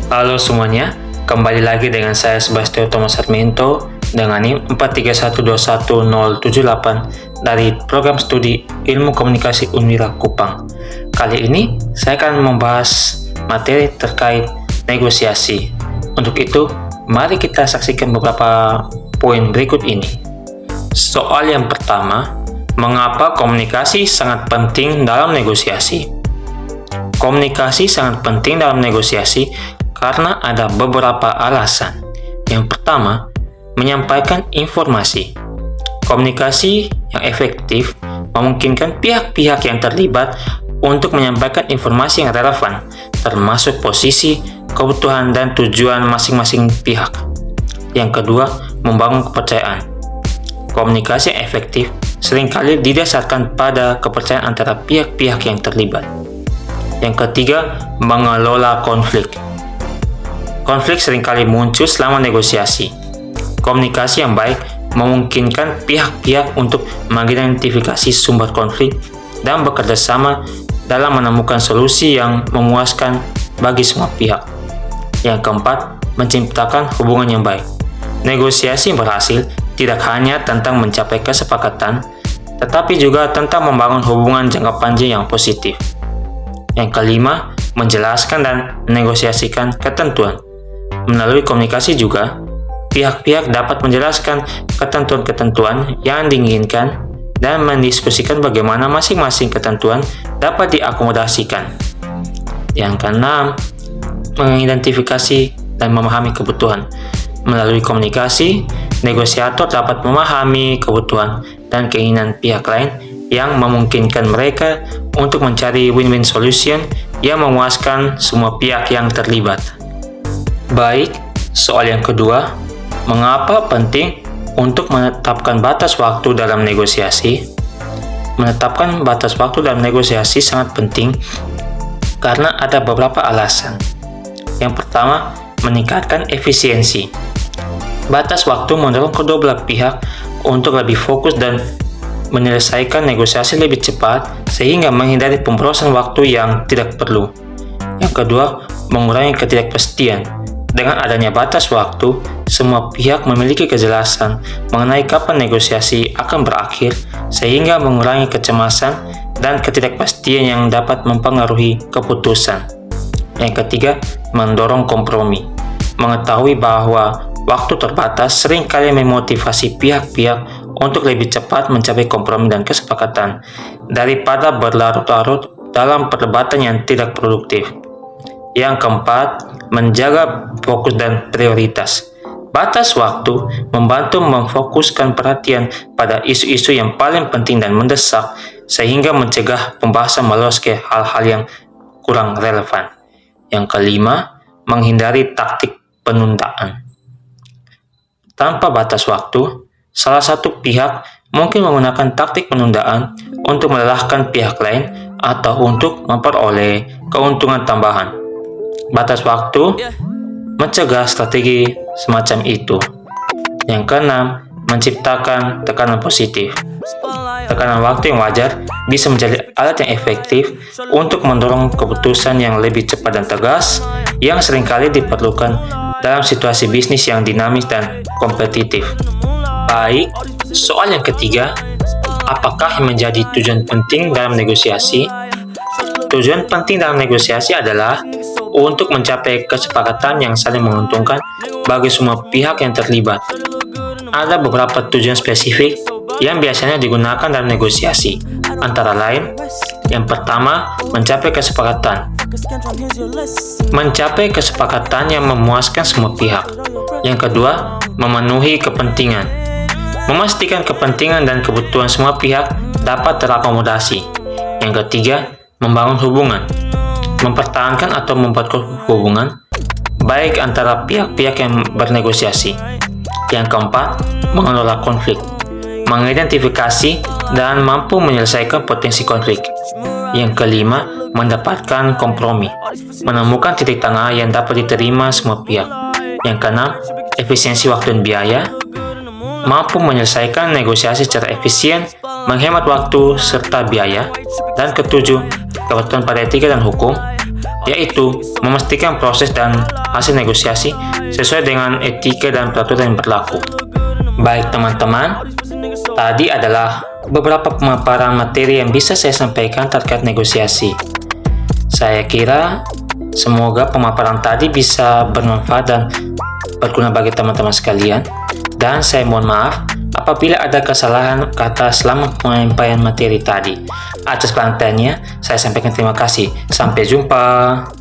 Halo semuanya, kembali lagi dengan saya Sebastian Thomas Sarmiento dengan NIM 431211078 dari Program Studi Ilmu Komunikasi Unira Kupang. Kali ini saya akan membahas materi terkait negosiasi. Untuk itu, mari kita saksikan beberapa poin berikut ini. Soal yang pertama, mengapa komunikasi sangat penting dalam negosiasi? Komunikasi sangat penting dalam negosiasi karena ada beberapa alasan. Yang pertama, menyampaikan informasi. Komunikasi yang efektif memungkinkan pihak-pihak yang terlibat untuk menyampaikan informasi yang relevan, termasuk posisi, kebutuhan, dan tujuan masing-masing pihak. Yang kedua, membangun kepercayaan. Komunikasi yang efektif seringkali didasarkan pada kepercayaan antara pihak-pihak yang terlibat. Yang ketiga, mengelola konflik. Konflik seringkali muncul selama negosiasi. Komunikasi yang baik memungkinkan pihak-pihak untuk mengidentifikasi sumber konflik dan bekerja sama dalam menemukan solusi yang memuaskan bagi semua pihak. Yang keempat, menciptakan hubungan yang baik. Negosiasi yang berhasil tidak hanya tentang mencapai kesepakatan, tetapi juga tentang membangun hubungan jangka panjang yang positif. Yang kelima, menjelaskan dan menegosiasikan ketentuan. Melalui komunikasi juga, pihak-pihak dapat menjelaskan ketentuan-ketentuan yang diinginkan dan mendiskusikan bagaimana masing-masing ketentuan dapat diakomodasikan. Yang keenam, mengidentifikasi dan memahami kebutuhan. Melalui komunikasi, negosiator dapat memahami kebutuhan dan keinginan pihak lain yang memungkinkan mereka untuk mencari win-win solution yang memuaskan semua pihak yang terlibat. Baik, soal yang kedua, mengapa penting untuk menetapkan batas waktu dalam negosiasi? Menetapkan batas waktu dalam negosiasi sangat penting karena ada beberapa alasan. Yang pertama, meningkatkan efisiensi. Batas waktu mendorong kedua belah pihak untuk lebih fokus dan menyelesaikan negosiasi lebih cepat sehingga menghindari pemborosan waktu yang tidak perlu. Yang kedua, mengurangi ketidakpastian. Dengan adanya batas waktu, semua pihak memiliki kejelasan mengenai kapan negosiasi akan berakhir sehingga mengurangi kecemasan dan ketidakpastian yang dapat mempengaruhi keputusan. Yang ketiga, mendorong kompromi. Mengetahui bahwa waktu terbatas seringkali memotivasi pihak-pihak untuk lebih cepat mencapai kompromi dan kesepakatan daripada berlarut-larut dalam perdebatan yang tidak produktif. Yang keempat, menjaga fokus dan prioritas. Batas waktu membantu memfokuskan perhatian pada isu-isu yang paling penting dan mendesak sehingga mencegah pembahasan meluas ke hal-hal yang kurang relevan. Yang kelima, menghindari taktik penundaan. Tanpa batas waktu, salah satu pihak mungkin menggunakan taktik penundaan untuk melelahkan pihak lain atau untuk memperoleh keuntungan tambahan. Batas waktu mencegah strategi semacam itu. Yang keenam, menciptakan tekanan positif. Tekanan waktu yang wajar bisa menjadi alat yang efektif untuk mendorong keputusan yang lebih cepat dan tegas yang seringkali diperlukan dalam situasi bisnis yang dinamis dan kompetitif. Baik, soal yang ketiga, apakah yang menjadi tujuan penting dalam negosiasi? Tujuan penting dalam negosiasi adalah untuk mencapai kesepakatan yang saling menguntungkan bagi semua pihak yang terlibat. Ada beberapa tujuan spesifik yang biasanya digunakan dalam negosiasi, antara lain, yang pertama, mencapai kesepakatan. Mencapai kesepakatan yang memuaskan semua pihak. Yang kedua, memenuhi kepentingan. Memastikan kepentingan dan kebutuhan semua pihak dapat terakomodasi. Yang ketiga, membangun hubungan. Mempertahankan atau membuat hubungan baik antara pihak-pihak yang bernegosiasi. Yang keempat, mengelola konflik. Mengidentifikasi dan mampu menyelesaikan potensi konflik. Yang kelima, mendapatkan kompromi. Menemukan titik tengah yang dapat diterima semua pihak. Yang keenam, efisiensi waktu dan biaya. Mampu menyelesaikan negosiasi secara efisien, menghemat waktu serta biaya. Dan ketujuh, kepatuhan pada etika dan hukum. yaitu memastikan proses dan hasil negosiasi sesuai dengan etika dan peraturan yang berlaku. Baik teman-teman, tadi adalah beberapa pemaparan materi yang bisa saya sampaikan terkait negosiasi. Saya kira semoga pemaparan tadi bisa bermanfaat dan berguna bagi teman-teman sekalian. Dan saya mohon maaf apabila ada kesalahan kata selama penyampaian materi tadi. Atas perhatiannya, saya sampaikan terima kasih. Sampai jumpa.